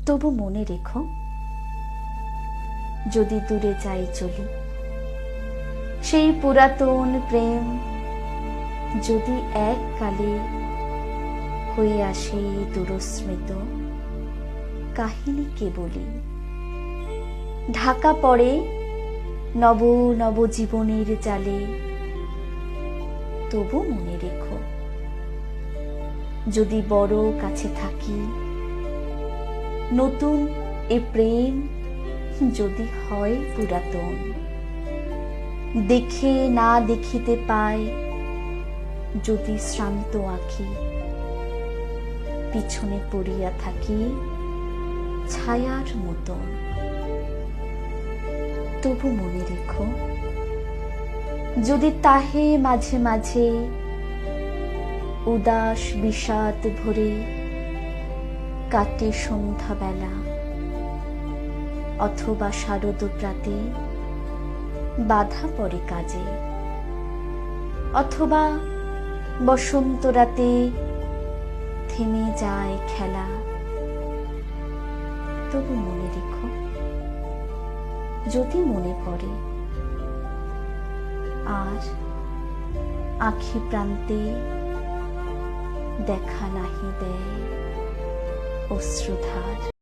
তবু মনে রেখো, যদি দূরে যাই চলি, সেই পুরাতন প্রেম যদি এককালে হয়ে আসে দূরস্মৃত কাহিনীকে বলি। ঢাকা পড়ে নব নব জীবনের জালে, তবু মনে রেখো, যদি বড় কাছে থাকি, নতুন এ প্রেম যদি হয় পুরাতন, দেখে না দেখিতে পায় যদি শ্রান্ত আঁখি, পিছনে পড়িয়া থাকি ছায়ার মতন, তবু মনে রেখো, যদি তাহে মাঝে মাঝে উদাস বিষাদ ভরে কাটে সন্ধ্যাবেলা, অথবা শারদ প্রাতে বাধা পড়ে কাজে, অথবা বসন্ত রাতে থেমে যায় খেলা, তবু মনে রেখো, যদি মনে পড়ে আর আখি প্রান্তে দেখা নাহি দেয় অশ্রুধার।